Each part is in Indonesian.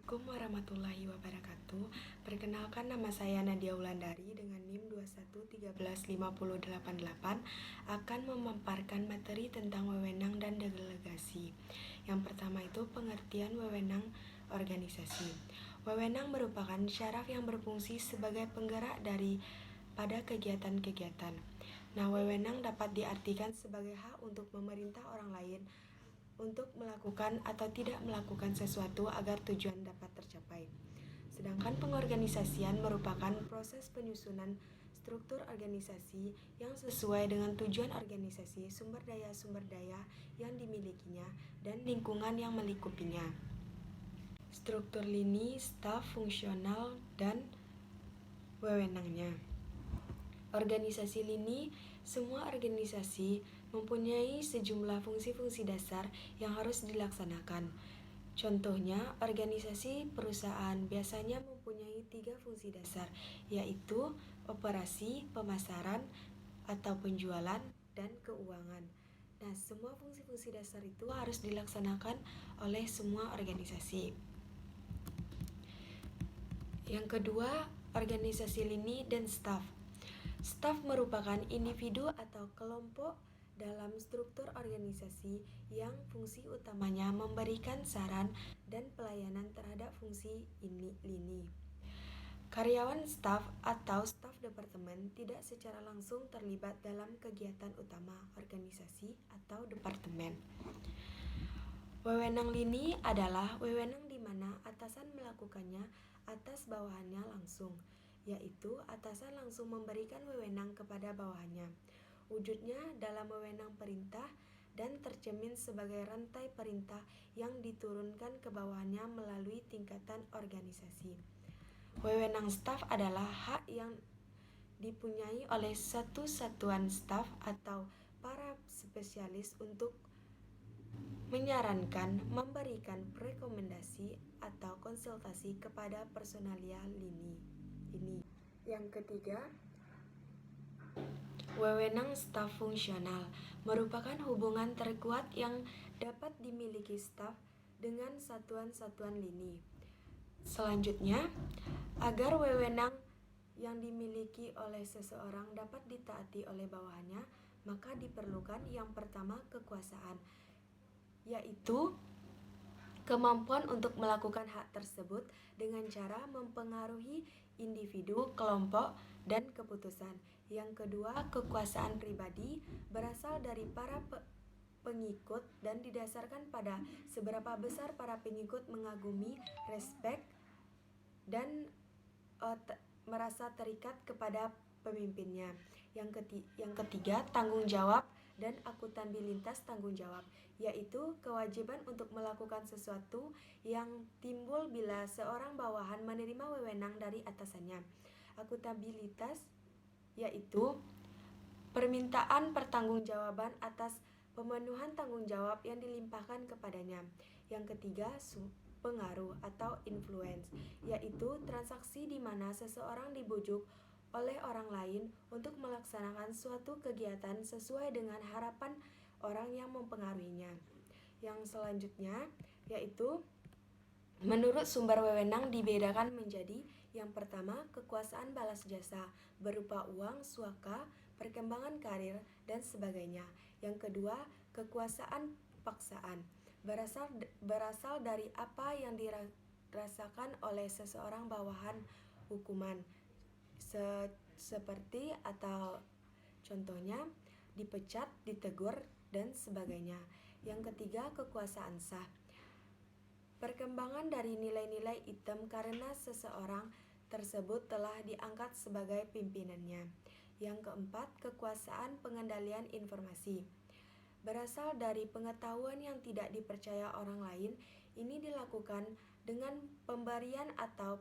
Assalamualaikum warahmatullahi wabarakatuh. Perkenalkan, nama saya Nadia Wulandari dengan NIM 21135088 akan memaparkan materi tentang wewenang dan delegasi. Yang pertama itu pengertian wewenang organisasi. Wewenang merupakan syaraf yang berfungsi sebagai penggerak pada kegiatan-kegiatan. Nah, wewenang dapat diartikan sebagai hak untuk memerintah orang lain untuk melakukan atau tidak melakukan sesuatu agar tujuan dapat tercapai. Sedangkan pengorganisasian merupakan proses penyusunan struktur organisasi yang sesuai dengan tujuan organisasi, sumber daya yang dimilikinya, dan lingkungan yang melingkupinya. Struktur lini, staf, fungsional, dan wewenangnya. Organisasi lini, semua organisasi mempunyai sejumlah fungsi-fungsi dasar yang harus dilaksanakan. Contohnya, organisasi perusahaan biasanya mempunyai 3 fungsi dasar, yaitu operasi, pemasaran, atau penjualan, dan keuangan. Nah, semua fungsi-fungsi dasar itu harus dilaksanakan oleh semua organisasi. Yang kedua, organisasi lini dan staf. Staf merupakan individu atau kelompok dalam struktur organisasi yang fungsi utamanya memberikan saran dan pelayanan terhadap fungsi lini. Karyawan staf atau staf departemen tidak secara langsung terlibat dalam kegiatan utama organisasi atau departemen. Wewenang lini adalah wewenang di mana atasan melakukannya atas bawahannya langsung, yaitu atasan langsung memberikan wewenang kepada bawahannya. Wujudnya dalam wewenang perintah dan tercermin sebagai rantai perintah yang diturunkan ke bawahannya melalui tingkatan organisasi. Wewenang staf adalah hak yang dipunyai oleh satu satuan staf atau para spesialis untuk menyarankan, memberikan rekomendasi atau konsultasi kepada personalia lini. Yang ketiga, wewenang staf fungsional merupakan hubungan terkuat yang dapat dimiliki staf dengan satuan-satuan lini. Selanjutnya, agar wewenang yang dimiliki oleh seseorang dapat ditaati oleh bawahannya, maka diperlukan yang pertama kekuasaan, yaitu kemampuan untuk melakukan hak tersebut dengan cara mempengaruhi individu, kelompok, dan keputusan. Yang kedua, kekuasaan pribadi berasal dari para pengikut dan didasarkan pada seberapa besar para pengikut mengagumi, respek, dan merasa terikat kepada pemimpinnya. Yang ketiga, tanggung jawab dan akuntabilitas tanggung jawab, yaitu kewajiban untuk melakukan sesuatu yang timbul bila seorang bawahan menerima wewenang dari atasannya. Akuntabilitas yaitu permintaan pertanggungjawaban atas pemenuhan tanggung jawab yang dilimpahkan kepadanya. Yang ketiga, pengaruh atau influence, yaitu transaksi di mana seseorang dibujuk oleh orang lain untuk melaksanakan suatu kegiatan sesuai dengan harapan orang yang mempengaruhinya. Yang selanjutnya yaitu menurut sumber wewenang dibedakan menjadi yang pertama, kekuasaan balas jasa berupa uang, suaka, perkembangan karir, dan sebagainya. Yang kedua, kekuasaan paksaan berasal dari apa yang dirasakan oleh seseorang bawahan hukuman, seperti atau contohnya dipecat, ditegur, dan sebagainya. Yang ketiga, kekuasaan sah. Perkembangan dari nilai-nilai item karena seseorang tersebut telah diangkat sebagai pimpinannya. Yang keempat, kekuasaan pengendalian informasi. Berasal dari pengetahuan yang tidak dipercaya orang lain. Ini dilakukan dengan pemberian atau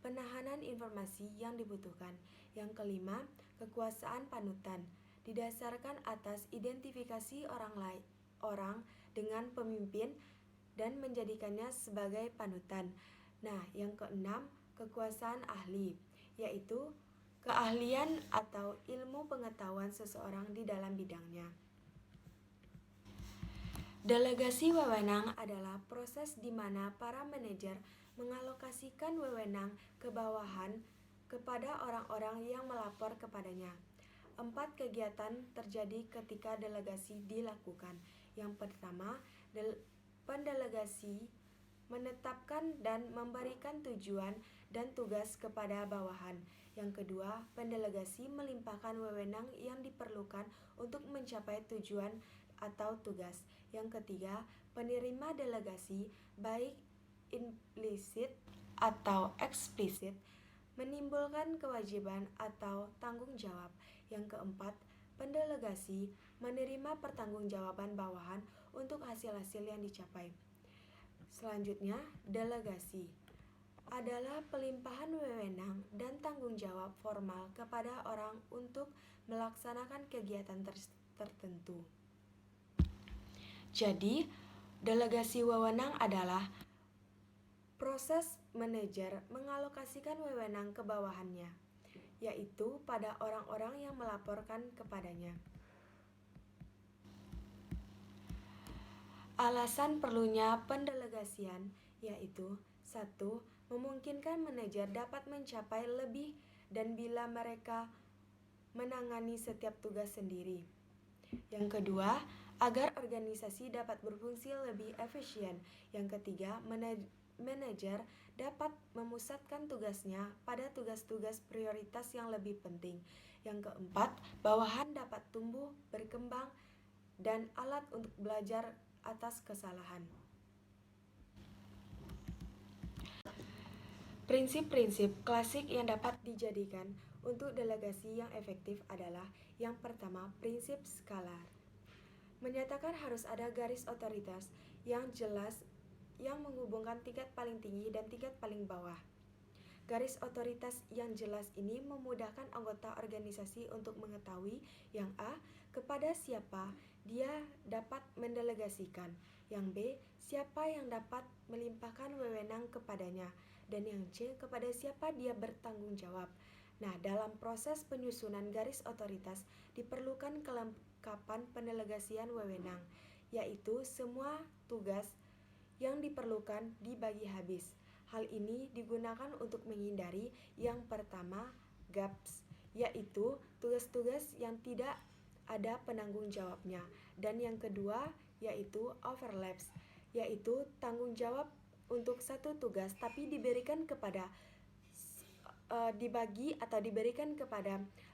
penahanan informasi yang dibutuhkan. Yang kelima, kekuasaan panutan. Didasarkan atas identifikasi orang dengan pemimpin dan menjadikannya sebagai panutan. Nah, yang keenam, kekuasaan ahli, yaitu keahlian atau ilmu pengetahuan seseorang di dalam bidangnya. Delegasi wewenang adalah proses di mana para manajer mengalokasikan wewenang ke bawahan kepada orang-orang yang melapor kepadanya. 4 kegiatan terjadi ketika delegasi dilakukan. Yang pertama, pendelegasi menetapkan dan memberikan tujuan dan tugas kepada bawahan. Yang kedua, pendelegasi melimpahkan wewenang yang diperlukan untuk mencapai tujuan atau tugas. Yang ketiga, penerima delegasi, baik implisit atau eksplisit, menimbulkan kewajiban atau tanggung jawab. Yang keempat, pendelegasi menerima pertanggungjawaban bawahan untuk hasil-hasil yang dicapai. Selanjutnya, delegasi adalah pelimpahan wewenang dan tanggung jawab formal kepada orang untuk melaksanakan kegiatan tertentu. Jadi, delegasi wewenang adalah proses manajer mengalokasikan wewenang ke bawahannya, yaitu pada orang-orang yang melaporkan kepadanya. Alasan perlunya pendelegasian yaitu 1. Memungkinkan manajer dapat mencapai lebih dan bila mereka menangani setiap tugas sendiri. Yang kedua, agar organisasi dapat berfungsi lebih efisien. Yang ketiga, manajer dapat memusatkan tugasnya pada tugas-tugas prioritas yang lebih penting. Yang keempat, bawahan dapat tumbuh, berkembang, dan alat untuk belajar atas kesalahan. Prinsip-prinsip klasik yang dapat dijadikan untuk delegasi yang efektif adalah: yang pertama, prinsip skalar. Menyatakan harus ada garis otoritas yang jelas yang menghubungkan tingkat paling tinggi dan tingkat paling bawah. Garis otoritas yang jelas ini memudahkan anggota organisasi untuk mengetahui yang A, kepada siapa dia dapat mendelegasikan, yang B, siapa yang dapat melimpahkan wewenang kepadanya, dan yang C, kepada siapa dia bertanggung jawab. Nah, dalam proses penyusunan garis otoritas diperlukan kelengkapan pendelegasian wewenang, yaitu semua tugas yang diperlukan dibagi habis. Hal ini digunakan untuk menghindari yang pertama, gaps, yaitu tugas-tugas yang tidak ada penanggung jawabnya, dan yang kedua yaitu overlaps, yaitu tanggung jawab untuk satu tugas tapi diberikan kepada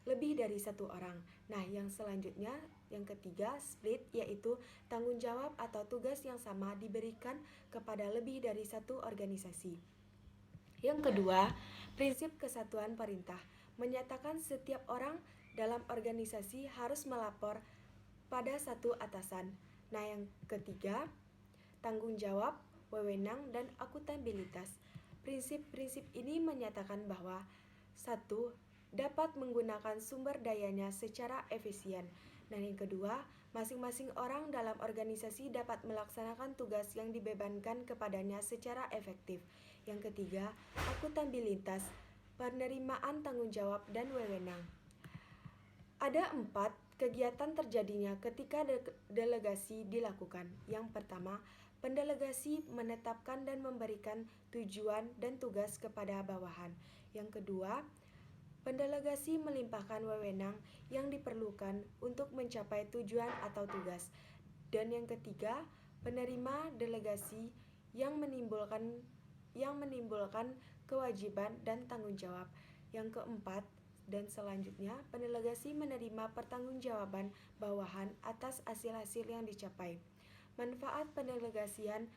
lebih dari satu orang. Nah, yang selanjutnya, yang ketiga, split, yaitu tanggung jawab atau tugas yang sama diberikan kepada lebih dari satu organisasi. Yang kedua, prinsip kesatuan perintah menyatakan setiap orang dalam organisasi harus melapor pada satu atasan. Nah, yang ketiga, tanggung jawab, wewenang, dan akuntabilitas. Prinsip-prinsip ini menyatakan bahwa 1. Dapat menggunakan sumber dayanya secara efisien. Dan yang kedua, masing-masing orang dalam organisasi dapat melaksanakan tugas yang dibebankan kepadanya secara efektif. Yang ketiga, akuntabilitas, penerimaan tanggung jawab dan wewenang. Ada 4 kegiatan terjadinya ketika delegasi dilakukan. Yang pertama, pendelegasi menetapkan dan memberikan tujuan dan tugas kepada bawahan. Yang kedua, pendelegasi melimpahkan wewenang yang diperlukan untuk mencapai tujuan atau tugas. Dan yang ketiga, penerima delegasi yang menimbulkan kewajiban dan tanggung jawab. Yang keempat, dan selanjutnya, pendelegasi menerima pertanggungjawaban bawahan atas hasil-hasil yang dicapai. Manfaat pendelegasian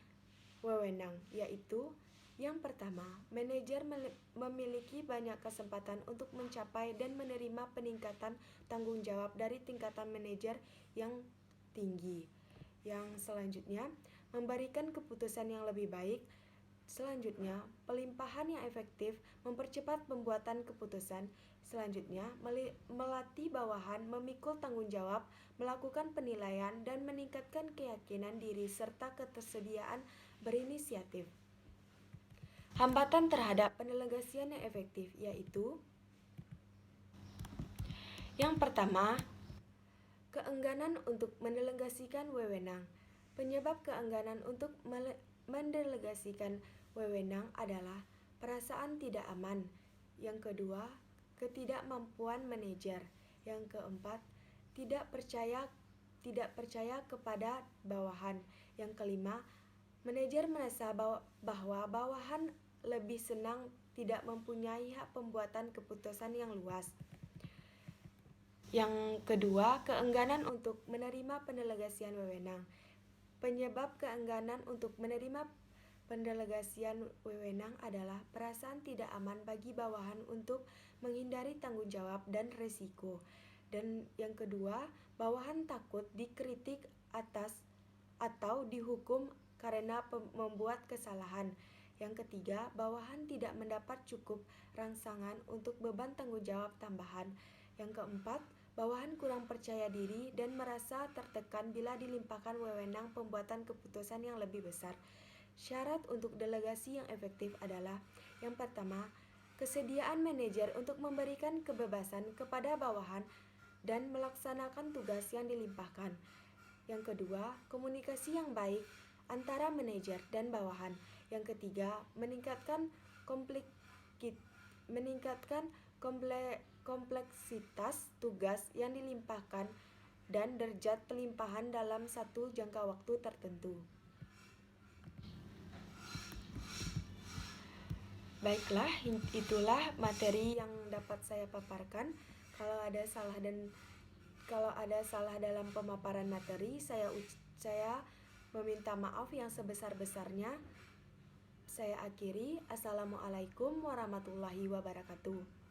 wewenang yaitu: yang pertama, manajer memiliki banyak kesempatan untuk mencapai dan menerima peningkatan tanggung jawab dari tingkatan manajer yang tinggi. Yang selanjutnya, memberikan keputusan yang lebih baik. Selanjutnya, pelimpahan yang efektif mempercepat pembuatan keputusan. Selanjutnya, melatih bawahan memikul tanggung jawab, melakukan penilaian, dan meningkatkan keyakinan diri serta ketersediaan berinisiatif. Hambatan terhadap pendelegasian yang efektif yaitu: yang pertama, keengganan untuk mendelegasikan wewenang. Penyebab keengganan untuk mendelegasikan wewenang adalah perasaan tidak aman. Yang kedua, ketidakmampuan manajer. Yang keempat, tidak percaya kepada bawahan. Yang kelima, manajer merasa bahwa bawahan lebih senang tidak mempunyai hak pembuatan keputusan yang luas. Yang kedua, keengganan untuk menerima pendelegasian wewenang. Penyebab keengganan untuk menerima pendelegasian wewenang adalah perasaan tidak aman bagi bawahan untuk menghindari tanggung jawab dan risiko. Dan yang kedua, bawahan takut dikritik atas atau dihukum karena membuat kesalahan. Yang ketiga, bawahan tidak mendapat cukup rangsangan untuk beban tanggung jawab tambahan. Yang keempat, bawahan kurang percaya diri dan merasa tertekan bila dilimpahkan wewenang pembuatan keputusan yang lebih besar. Syarat untuk delegasi yang efektif adalah: yang pertama, kesediaan manajer untuk memberikan kebebasan kepada bawahan dan melaksanakan tugas yang dilimpahkan. Yang kedua, komunikasi yang baik antara manajer dan bawahan. Yang ketiga, meningkatkan kompleksitas tugas yang dilimpahkan dan derajat pelimpahan dalam satu jangka waktu tertentu. Baiklah, itulah materi yang dapat saya paparkan. Kalau ada salah dalam pemaparan materi, saya meminta maaf yang sebesar-besarnya. Saya akhiri. Assalamualaikum warahmatullahi wabarakatuh.